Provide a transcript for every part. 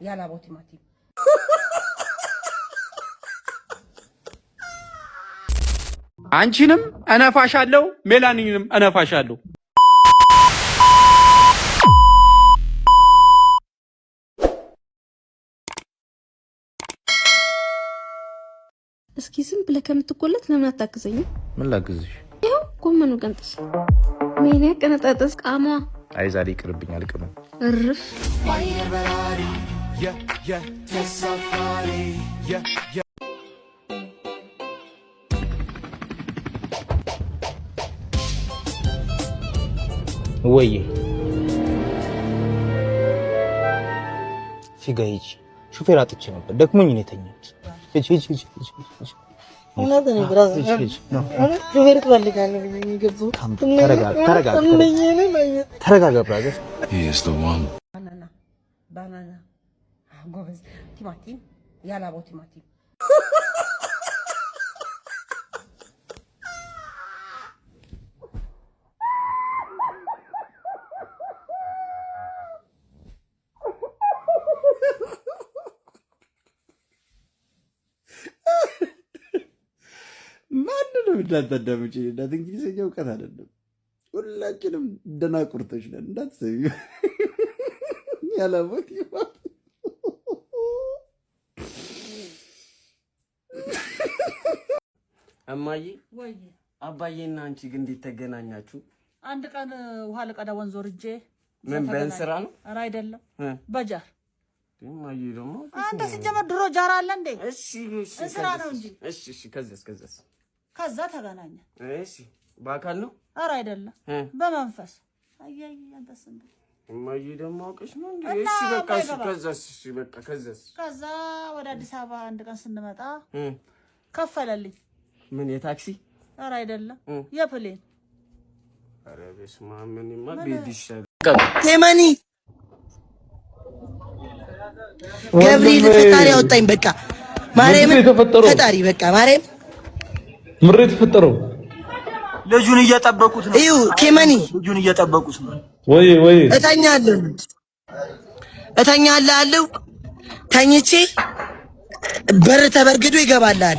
ያላቦት ቲማቲም አንቺንም እነፋሻለሁ ሜላኒንም እነፋሻለሁ። እስኪ ዝም ብለህ ከምትቆለት ለምን አታግዘኝም? ምን ላግዝሽ? ይኸው ጎመኑ ቀንጥስ። ምን ያቀነጣጠስ ቃማ። አይ ዛሬ ይቅርብኝ አልቅም። እርፍ ወይ ሲጋይች ሹፌር አጥቼ ነበር ደክሞኝ ነው የተኛሁት። እቺ እውነቴን ብራዘር ሹፌር ትፈልጋለህ የሚገቡ ተረጋጋ ብራዘር። ባናና ጎበዝ ቲማቲም ያላቦት ቲማቲም ማንንም እንዳታዳምጪ። እናት እንግሊዝኛ እውቀት አይደለም። ሁላችንም ደናቁርቶች ነን። እንዳትሰሚ ያላቦት እማዬ ወይ አባዬና አንቺ ግን እንዴት ተገናኛችሁ? አንድ ቀን ውሃ ልቀዳ ወንዝ ወርጄ ምን በእንስራ ነው? ኧረ አይደለም በጃር። እማዬ ደግሞ አንተ ሲጀመር ድሮ ጃር አለ እንዴ? እሺ እንስራ ነው እንጂ። እሺ ከዛ ተገናኘን። እሺ በአካል ነው? ኧረ አይደለም በመንፈስ። አያይ አንተስ እንዴ? እማዬ ደግሞ አውቀሽ ነው እንዴ? እሺ በቃ ከዛ ወደ አዲስ አበባ አንድ ቀን ስንመጣ ከፈለልኝ። ምን የታክሲ? ኧረ አይደለም የፕሌን። ኧረ በስመ አብ ምንማ ቤት ይሻላል። ቴማኒ ገብርኤል ፈጣሪ ያወጣኝ። በቃ ማርያም ፈጣሪ በቃ ማርያም ምሬ ተፈጠረው። ልጁን እየጠበቁት ነው። እዩ ኬማኒ ልጁን እየጠበቁት ነው። ወይ እተኛለሁ ተኝቼ በር ተበርግዶ ይገባላል።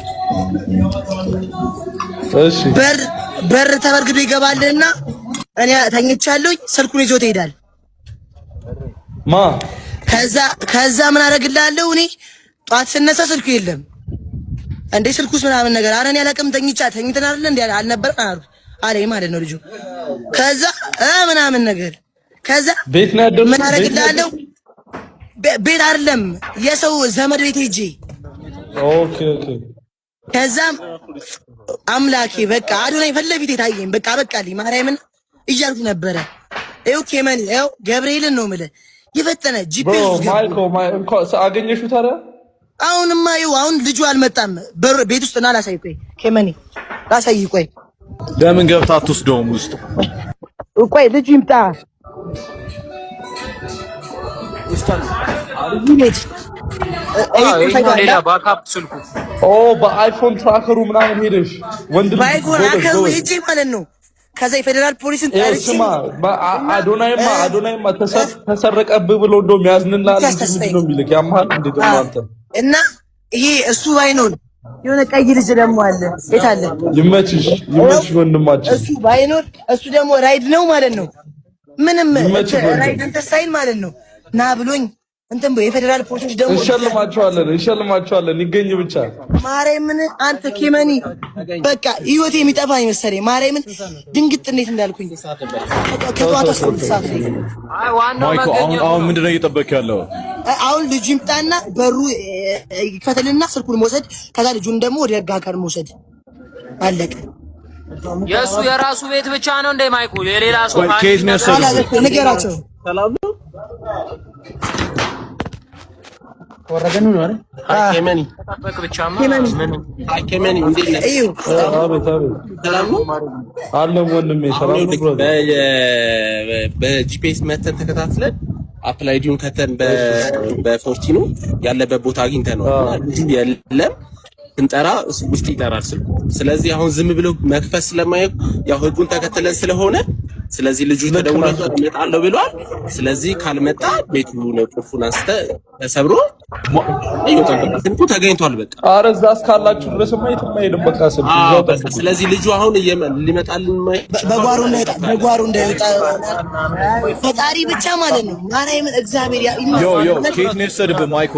እሺ በር ተበርግዶ ይገባልና እኔ ተኝቻለሁ። ስልኩን ይዞት ይሄዳል። ከዛ ምን አደርግልሃለሁ እኔ ጧት ስነሳ ስልኩ የለም። እንዴ ስልኩስ ምናምን ነገር አረ እኔ አላውቅም። ተኝተን አይደል እንዴ አልነበረም አለኝ ማለት ነው ልጁ። ከዛ ምናምን ነገር ከዛ ቤት ነው ያደረው። ምን አደርግልሃለሁ ቤት አይደለም የሰው ዘመድ ቤት ሄጄ ኦኬ ከዛም አምላኬ በቃ አዶናይ ፈለፊት የታየኝ በቃልኝ ማርያምን እያልኩ ነበረ። ይኸው ኬመን ይኸው ገብርኤልን ነው የምልህ የፈጠነ ጂፒኤስ አገኘሽው ታዲያ? አሁንማ ይኸው አሁን ልጁ አልመጣም ቤት ውስጥ እና ላሳይ። ቆይ ኬመኒ ላሳይ። ቆይ ለምን ገብታ አትወስደውም ውስጥ? ቆይ ልጁ ይምጣ። ባካፕ ስልኩ በአይፎን ትራከሩ ምናምን ሄደሽ ወንድ ልጅ በአይፎን ትራከሩ ሄጄ ማለት ነው። ከዛ የፌደራል ፖሊስን ጠርቼ አዶናይማ ተሰረቀብህ ብሎ እንደው የሚያዝንልሃል እንጂ ነው የሚልክ ያምሃል። እንዴት ነው አንተ? እና ይሄ እሱ ባይኖር የሆነ ቀይ ልጅ ደግሞ አለ። የት አለ? ይመችሽ ወንድማችን። እሱ ባይኖር እሱ ደግሞ ራይድ ነው ማለት ነው። ምንም ራይድ እንትን ሳይል ማለት ነው ና ብሎኝ እንትን የፌደራል ፖሊስ ደግሞ እንሸልማቸዋለን ይገኝ ብቻ። ማርያምን አንተ ኬመኒ በቃ ህይወቴ የሚጠፋኝ መሰለኝ። ማርያምን ድንግጥ እንዴት እንዳልኩኝ ከጧት ሰዓት አሁን ምንድነው እየጠበቅ ያለው? አሁን ልጁ ይምጣና በሩ ይክፈትልና ስልኩን መውሰድ፣ ከዛ ልጁን ደግሞ ወደ ህግ አካል መውሰድ አለቀ። የሱ የራሱ ቤት ብቻ ነው እንደ ማይኩ የሌላ ሰው ከየት ነው ያሰሩት? ንገራቸው። ሰላም ነው ወረገኑ ነው አይደል? ኬመኒ በቅብቻማ ምን ኬመኒ እንዴ ነው? አቤት ሰላም ነው አለ ወንድሜ። ሰላም ነው በጂፒኤስ መተን ተከታትለን አፕላይዲውን ከተን በፎርቲኑ ያለበት ቦታ አግኝተን ነው የለም እንጠራ ውስጥ ይጠራል ስልኩ። ስለዚህ አሁን ዝም ብሎ መክፈት ስለማይው ያው ህጉን ተከትለን ስለሆነ ስለዚህ ልጁ ተደውሎለት እመጣለሁ ብሏል። ስለዚህ ካልመጣ ቤቱ ነው ቁልፉን አንስተ ተሰብሮ ስልኩ ተገኝቷል። በቃ ኧረ እዛ እስካላችሁ ድረስማ የትም አይሄድም። በቃ ስልኩ እዛው ጠብቁ። ስለዚህ ልጁ አሁን ሊመጣልን በጓሮ እንዳይወጣ ፈጣሪ ብቻ ማለት ነው። ማርያም እግዚአብሔር ኬት ነው የወሰድብህ ማይኮ?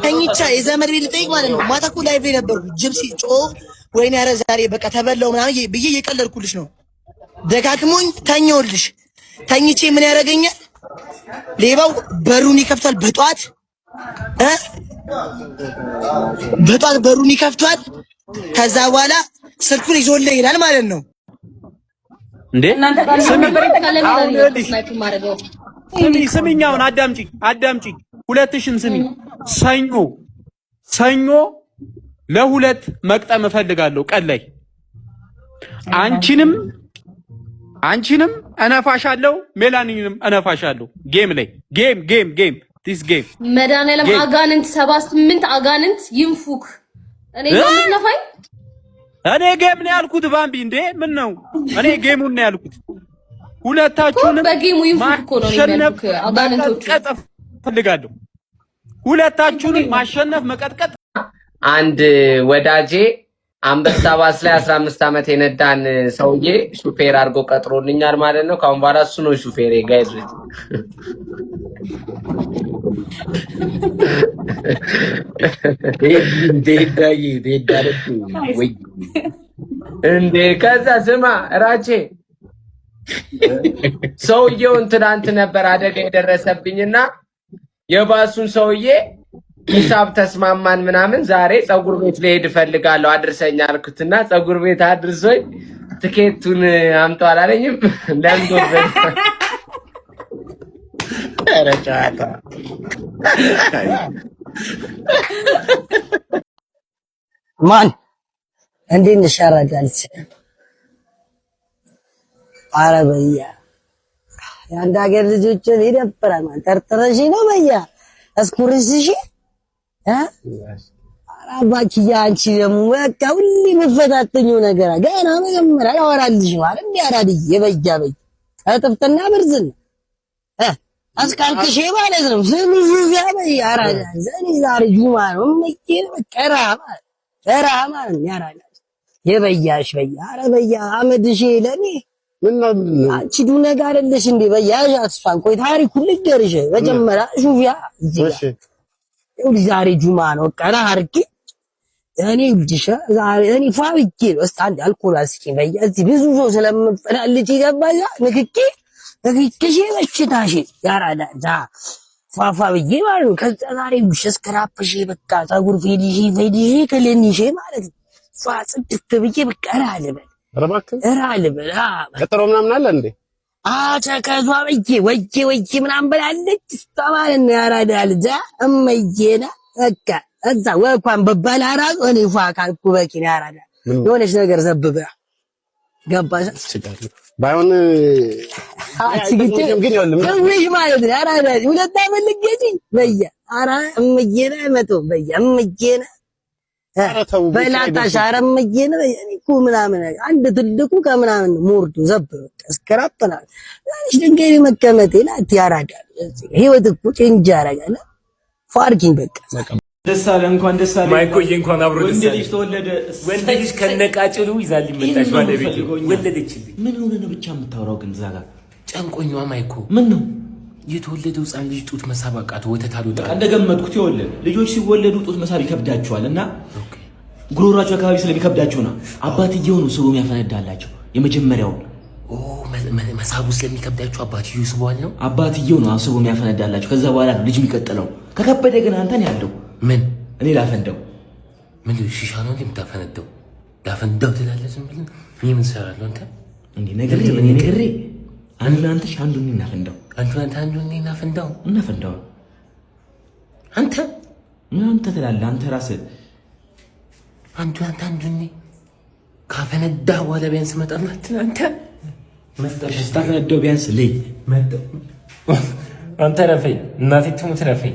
ተኝቻ የዘመድ ቤት ልጠይቅ ማለት ነው። ማታ እኮ ላይቭ ላይ ነበርኩ። ጅብ ሲጮህ ወይኔ ኧረ ዛሬ በቃ ተበላው ምናምን ብዬ እየቀለድኩልሽ ነው። ደጋግሞኝ ተኛውልሽ። ተኝቼ ምን ያደርገኛል? ሌባው በሩን ይከፍታል በጧት በሩን ይከፍቷል። ከዛ በኋላ ስልኩን ይዞልህ ይላል ማለት ነው። እንዴ ስሚኝ፣ አሁን አዳምጪ፣ ሁለትሽም ስሚኝ። ሰኞ ለሁለት መቅጠም እፈልጋለሁ ቀን ላይ አንቺንም እነፋሻለሁ፣ ሜላኒንም እነፋሻለሁ። ጌም ላይ ጌም ዲስ ጌም መድኃኒዓለም አጋንንት 78 አጋንንት ይንፉክ። እኔ ነፋኝ። እኔ ጌም ነው ያልኩት ባምቢ። እንዴ ምን ነው? እኔ ጌሙን ነው ያልኩት። ሁለታችሁንም በጌሙ ይንፉክ እኮ ነው የሚያልኩት አጋንንቶቹ። እፈልጋለሁ ሁለታችሁንም ማሸነፍ መቀጥቀጥ። አንድ ወዳጄ አንበሳ ባስ ላይ 15 ዓመት የነዳን ሰውዬ ሹፌር አድርጎ ቀጥሮልኛል ማለት ነው። ካሁን በኋላ እሱ ነው ሹፌሬ ጋይዝ። እንዴ ከዛ ስማ ራቼ ሰውዬውን ትናንት ነበር አደጋ የደረሰብኝና የባሱን ሰውዬ ሂሳብ ተስማማን ምናምን። ዛሬ ፀጉር ቤት ልሄድ እፈልጋለሁ አድርሰኝ አልኩትና ፀጉር ቤት አድርሶኝ ትኬቱን አምጣ አላለኝም። ለምዶበት ረጫታ ማን እንዴ እንሻራዳልች አረበያ የአንድ ሀገር ልጆችን ይደብራል። ጠርጥረሽ ነው በያ እስኩርሽሽ አራባኪያ አንቺ ደግሞ በቃ ሁሌ የምትፈታተኝው ነገር ገና መጀመሪያ ያወራልሽ ማለት እንዲያራድይ የበያ በይ አጥፍተና ብርዝን አስካልክሽ ማለት ነው። ስለዚህ ያበይ አራዳ ዘኒ ዛሬ ጁማ ነው መኪና ቀራማ ያራዳ የበያሽ በያ አረበያ አመድሽ ለኔ ምን ነው አንቺ ዱነ ጋር አይደለሽ እንዴ በያሽ አስፋን ቆይ ታሪኩ ልንገርሽ መጀመሪያ ሹፊያ እዚህ ዛሬ ጁማ ነው ቀራ አርቂ እኔ ልጅሽ ዛሬ እኔ ፋብቂ ነው እስቲ አንድ አልኮል አስኪ በያ እዚህ ብዙ ሰው ስለምፈልግ ይገባያ ንክኪሽ በሽታሽ ያራዳ ዛ ፋብቂ ማለት ነው። ከዛ ዛሬ ስክራፕሽ በቃ ፀጉር ፌዲሽ ከለኒሽ ማለት ፋጽድት ብዬ በቃ አለበል እራልበል ቀጠሮ ምናምን አለ እንዴ ከዟ ወይዬ ምናምን ብላለች ተማን ያራዳ ልጅ እመዬና በቃ እዛ ወኳን በባላራዝ እኔ ፋካልኩ በቂና ያራዳ የሆነች ነገር ዘብበ ገባሽ ባይሆን ግን ይኸውልህ ማለት ነው ያራዳ ሁለት አመልገጂ በያ አራ እመዬና መቶ በያ እመዬና በላታሽ አራ እመዬና እኔ እኮ ምናምን አንድ ትልቁ ከምናምን ሞርዱ ዘብ እስከራጠና አንቺ ድንጋይ መቀመጤ ናት ያራዳ ህይወት እኮ ጭንጃ ያረጋለ ፋርኪን በቃ ደስ አለ እንኳን ደስ አለ ማይኮዬ እንኳን አብሮ ደስ አለ። ወንድ ልጅ ከነቃጭሉ ይዛልኝ መጣች ባለቤቴ ወለደችልኝ። ምን ሆነ ነው ብቻ የምታወራው ግን ዛጋ ጨንቆኛዋ ማይኮ ምን ነው የተወለደው ሕፃን ልጅ ጡት መሳብ አቃተው ወተት አልወጣ እንደገመትኩት ይወለድ ልጆች ሲወለዱ ጡት መሳብ ይከብዳቸዋል እና ጉሮሯቸው አካባቢ ስለሚከብዳቸው ነው አባትየው ነው ስቦ የሚያፈነዳላቸው የመጀመሪያው መሳቡ ስለሚከብዳቸው አባትየው ስቧል ነው አባትየው ነው ስቦ የሚያፈነዳላቸው ከዛ በኋላ ልጅ የሚቀጥለው ከከበደ ግን አንተን ያለው ምን እኔ ላፈንደው ምን ሺሻ ነው እንደምታፈነደው ላፈንደው ትላለህ ዝም ብለህ እኔ ምን ሰራለሁ አንተ እንዴ ነገሬ አንዱ አንተሽ አንዱ እኔ እናፈንደው አንዱ እኔ እናፈንደው አንተ ምን አንተ ትላለህ አንተ ራስህ አንዱ እኔ ካፈነዳ በኋላ ቢያንስ መጣላት አንተ መጣሽ ስታፈነደው ቢያንስ ለይ አንተ ረፈኝ እናቴ ትሙት ረፈኝ